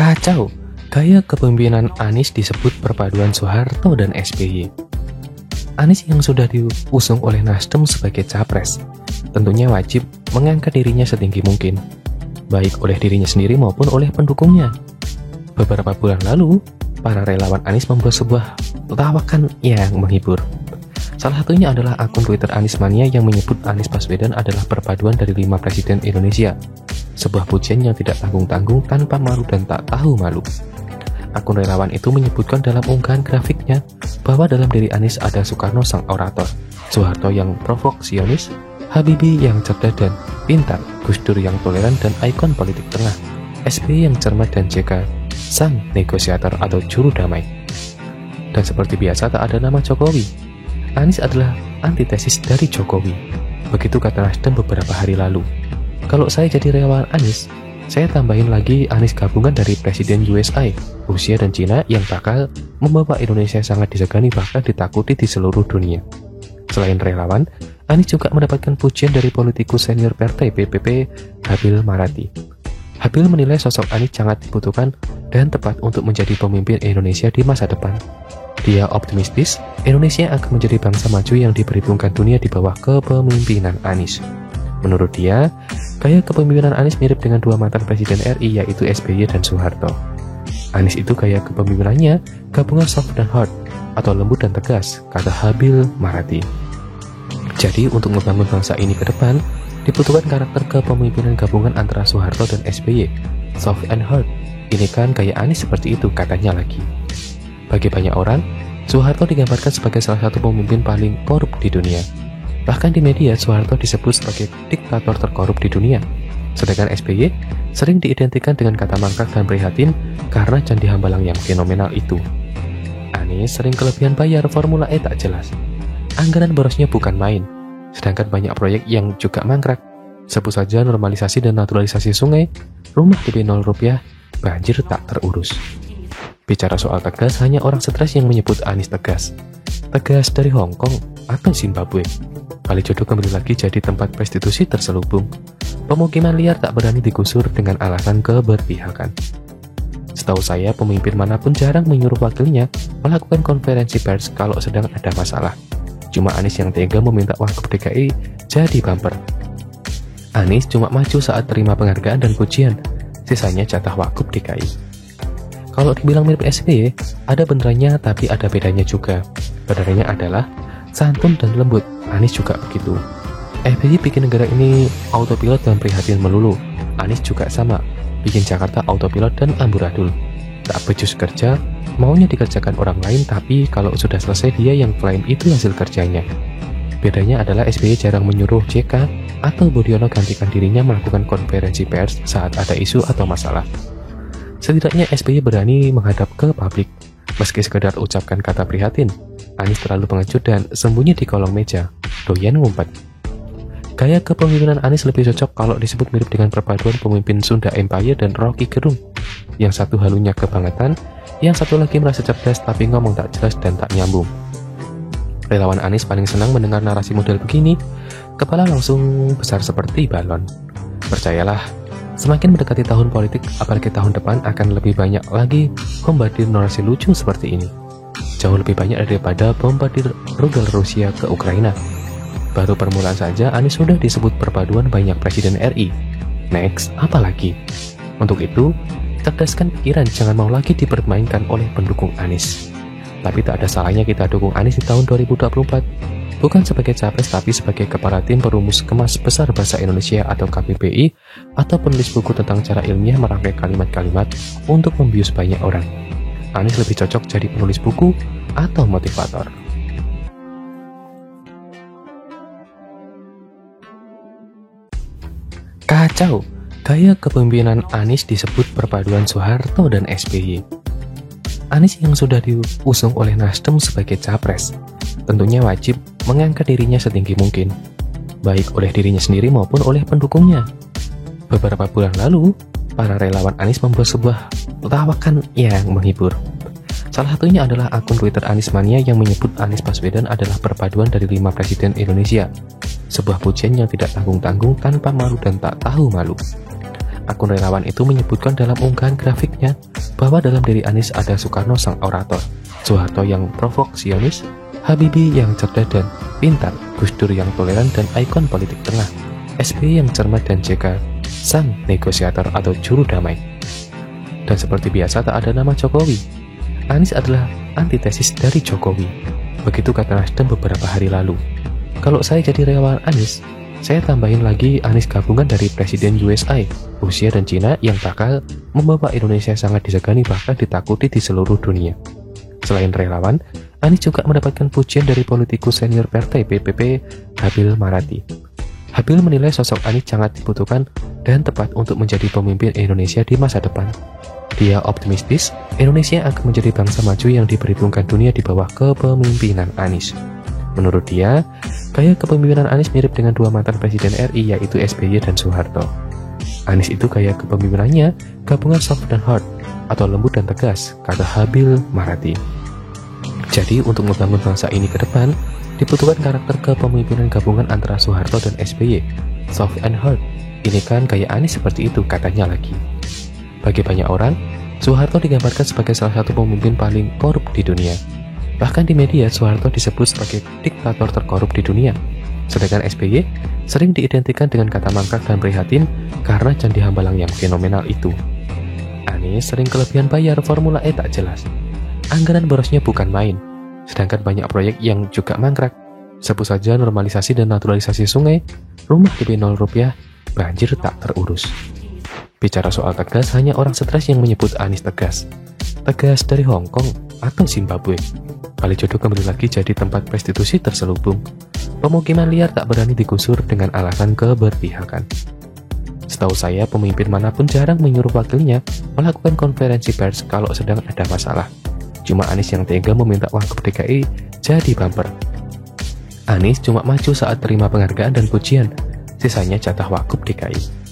Kacau, gaya kepemimpinan Anies disebut perpaduan Soeharto dan SBY. Anies yang sudah diusung oleh Nasdem sebagai capres, tentunya wajib mengangkat dirinya setinggi mungkin, baik oleh dirinya sendiri maupun oleh pendukungnya. Beberapa bulan lalu, para relawan Anies membuat sebuah tawakan yang menghibur. Salah satunya adalah akun Twitter Anies Mania yang menyebut Anies Baswedan adalah perpaduan dari 5 presiden Indonesia. Sebuah pujian yang tidak tanggung-tanggung, tanpa malu dan tak tahu malu. Akun relawan itu menyebutkan dalam unggahan grafiknya bahwa dalam diri Anies ada Soekarno sang orator, Soeharto yang provoksionis, Habibie yang cerdas dan pintar, Gus Dur yang toleran dan ikon politik tengah, SBY yang cermat dan JK sang negosiator atau juru damai. Dan seperti biasa tak ada nama Jokowi. Anies adalah antitesis dari Jokowi. Begitu kata Nasdem beberapa hari lalu. Kalau saya jadi relawan Anies, saya tambahin lagi Anies gabungan dari Presiden USA, Rusia dan Cina yang bakal membawa Indonesia sangat disegani bahkan ditakuti di seluruh dunia. Selain relawan, Anies juga mendapatkan pujian dari politikus senior partai PPP, Habil Marati. Habil menilai sosok Anies sangat dibutuhkan dan tepat untuk menjadi pemimpin Indonesia di masa depan. Dia optimistis, Indonesia akan menjadi bangsa maju yang diperhitungkan dunia di bawah kepemimpinan Anies. Menurut dia, gaya kepemimpinan Anies mirip dengan dua mantan presiden RI yaitu SBY dan Soeharto. Anies itu gaya kepemimpinannya gabungan soft dan hard atau lembut dan tegas, kata Habil Marati. Jadi untuk membangun bangsa ini ke depan, dibutuhkan karakter kepemimpinan gabungan antara Soeharto dan SBY, soft and hard. Ini kan gaya Anies seperti itu, katanya lagi. Bagi banyak orang, Soeharto digambarkan sebagai salah satu pemimpin paling korup di dunia. Bahkan di media, Soeharto disebut sebagai diktator terkorup di dunia. Sedangkan SBY sering diidentikan dengan kata mangkrak dan prihatin karena candi hambalang yang fenomenal itu. Anies sering kelebihan bayar, Formula E tak jelas. Anggaran borosnya bukan main. Sedangkan banyak proyek yang juga mangkrak. Sebut saja normalisasi dan naturalisasi sungai, rumah DP 0 rupiah, banjir tak terurus. Bicara soal tegas, hanya orang stres yang menyebut Anies tegas. Tegas dari Hong Kong atau Zimbabwe. Kalijodo kembali lagi jadi tempat prostitusi terselubung. Pemukiman liar tak berani digusur dengan alasan keberpihakan. Setahu saya, pemimpin manapun jarang menyuruh wakilnya melakukan konferensi pers kalau sedang ada masalah. Cuma Anies yang tega meminta Wagub DKI jadi bumper. Anies cuma maju saat terima penghargaan dan pujian, sisanya jatah Wagub DKI. Kalau dibilang mirip SBY, ada benernya tapi ada bedanya juga. Benernya adalah santun dan lembut, Anies juga begitu. SBY bikin negara ini autopilot dan prihatin melulu. Anies juga sama, bikin Jakarta autopilot dan amburadul. Tak becus kerja, maunya dikerjakan orang lain, tapi kalau sudah selesai dia yang klaim itu hasil kerjanya. Bedanya adalah SBY jarang menyuruh JK atau Budiono gantikan dirinya melakukan konferensi pers saat ada isu atau masalah. Setidaknya SBY berani menghadap ke publik, meski sekedar ucapkan kata prihatin. Anies terlalu pengecut dan sembunyi di kolong meja, doyan ngumpet. Gaya kepemimpinan Anies lebih cocok kalau disebut mirip dengan perpaduan pemimpin Sunda Empire dan Rocky Gerung. Yang satu halunya kebangetan, yang satu lagi merasa cerdas tapi ngomong tak jelas dan tak nyambung. Relawan Anies paling senang mendengar narasi model begini, kepala langsung besar seperti balon. Percayalah, semakin mendekati tahun politik, apalagi tahun depan akan lebih banyak lagi bombardir narasi lucu seperti ini. Jauh lebih banyak daripada bombardir rudal Rusia ke Ukraina. Baru permulaan saja Anies sudah disebut perpaduan banyak presiden RI. Next, apa lagi? Untuk itu, cerdaskan pikiran, jangan mau lagi dipermainkan oleh pendukung Anies. Tapi tak ada salahnya kita dukung Anies di tahun 2024. Bukan sebagai capres tapi sebagai kepala tim perumus kemas besar bahasa Indonesia atau KBBI, atau penulis buku tentang cara ilmiah merangkai kalimat-kalimat untuk membius banyak orang. Anies lebih cocok jadi penulis buku atau motivator. Kacau, gaya kepemimpinan Anies disebut perpaduan Soeharto dan SBY. Anies yang sudah diusung oleh Nasdem sebagai capres, tentunya wajib mengangkat dirinya setinggi mungkin, baik oleh dirinya sendiri maupun oleh pendukungnya. Beberapa bulan lalu, para relawan Anies membuat sebuah tawakan yang menghibur. Salah satunya adalah akun Twitter Anies Mania yang menyebut Anies Baswedan adalah perpaduan dari 5 presiden Indonesia. Sebuah pujian yang tidak tanggung-tanggung, tanpa malu dan tak tahu malu. Akun relawan itu menyebutkan dalam unggahan grafiknya bahwa dalam diri Anies ada Soekarno sang orator, Soeharto yang provoksionis, Habibie yang cerdas dan pintar, Gus Dur yang toleran dan ikon politik tengah, SBY yang cermat dan JK sang negosiator atau juru damai. Dan seperti biasa tak ada nama Jokowi. Anies adalah antitesis dari Jokowi. Begitu kata Nasdem beberapa hari lalu. Kalau saya jadi relawan Anies, saya tambahin lagi Anies gabungan dari Presiden USA, Rusia dan Cina yang bakal membawa Indonesia sangat disegani bahkan ditakuti di seluruh dunia. Selain relawan, Anies juga mendapatkan pujian dari politikus senior partai PPP, Habil Marati. Habil menilai sosok Anies sangat dibutuhkan dan tepat untuk menjadi pemimpin Indonesia di masa depan. Dia optimistis, Indonesia akan menjadi bangsa maju yang diperhitungkan dunia di bawah kepemimpinan Anies. Menurut dia, gaya kepemimpinan Anies mirip dengan dua mantan presiden RI yaitu SBY dan Soeharto. Anies itu gaya kepemimpinannya gabungan soft dan hard atau lembut dan tegas, kata Habil Marati. Jadi untuk membangun bangsa ini ke depan, dibutuhkan karakter kepemimpinan gabungan antara Soeharto dan SBY, soft and hard. Ini kan gaya Anies seperti itu, katanya lagi. Bagi banyak orang, Soeharto digambarkan sebagai salah satu pemimpin paling korup di dunia. Bahkan di media, Soeharto disebut sebagai diktator terkorup di dunia. Sedangkan SBY sering diidentikan dengan kata mangkrak dan prihatin karena candi hambalang yang fenomenal itu. Anies sering kelebihan bayar, Formula E tak jelas. Anggaran borosnya bukan main. Sedangkan banyak proyek yang juga mangkrak. Sebut saja normalisasi dan naturalisasi sungai, rumah DP 0 rupiah, banjir tak terurus. Bicara soal tegas, hanya orang stres yang menyebut Anies tegas. Tegas dari Hong Kong atau Zimbabwe. Kalijodo kembali lagi jadi tempat prostitusi terselubung. Pemukiman liar tak berani digusur dengan alasan keberpihakan. Setahu saya, pemimpin manapun jarang menyuruh wakilnya melakukan konferensi pers kalau sedang ada masalah. Cuma Anies yang tega meminta Wagub DKI jadi bumper. Anies cuma maju saat terima penghargaan dan pujian, sisanya jatah Wagub DKI.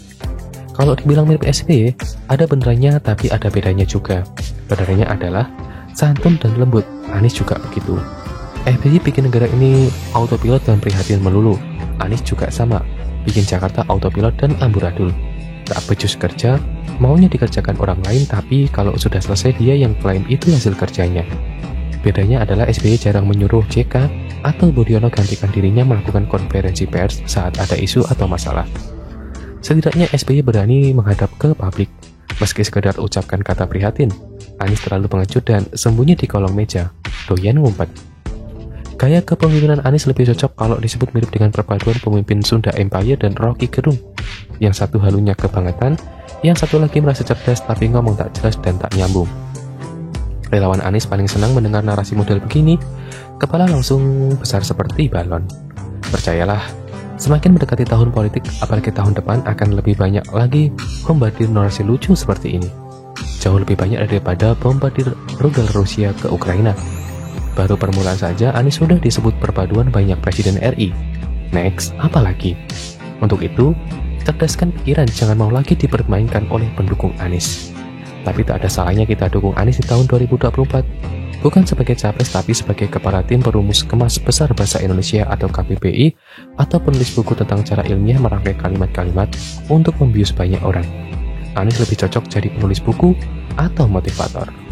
Kalau dibilang mirip SBY, ada benerannya tapi ada bedanya juga. Beneranya adalah santun dan lembut. Anies juga begitu. SBY bikin negara ini autopilot dan prihatin melulu. Anies juga sama, bikin Jakarta autopilot dan amburadul. Tak becus kerja, maunya dikerjakan orang lain, tapi kalau sudah selesai dia yang klaim itu hasil kerjanya. Bedanya adalah SBY jarang menyuruh JK atau Budiono gantikan dirinya melakukan konferensi pers saat ada isu atau masalah. Setidaknya SBY berani menghadap ke publik, meski sekedar ucapkan kata prihatin. Anies terlalu pengecut dan sembunyi di kolong meja, doyan ngumpet. Gaya kepemimpinan Anies lebih cocok kalau disebut mirip dengan perpaduan pemimpin Sunda Empire dan Rocky Gerung. Yang satu halunya kebangetan, yang satu lagi merasa cerdas tapi ngomong tak jelas dan tak nyambung. Relawan Anies paling senang mendengar narasi model begini, kepala langsung besar seperti balon. Percayalah, semakin mendekati tahun politik, apalagi tahun depan akan lebih banyak lagi bombardir narasi lucu seperti ini. Jauh lebih banyak daripada bombardir rudal Rusia ke Ukraina. Baru permulaan saja Anies sudah disebut perpaduan banyak presiden RI. Next, apa lagi? Untuk itu, cerdaskan pikiran, jangan mau lagi dipermainkan oleh pendukung Anies. Tapi tak ada salahnya kita dukung Anies di tahun 2024. Bukan sebagai capres tapi sebagai kepala tim perumus kemas besar bahasa Indonesia atau KBBI, atau penulis buku tentang cara ilmiah merangkai kalimat-kalimat untuk membius banyak orang. Anies lebih cocok jadi penulis buku atau motivator.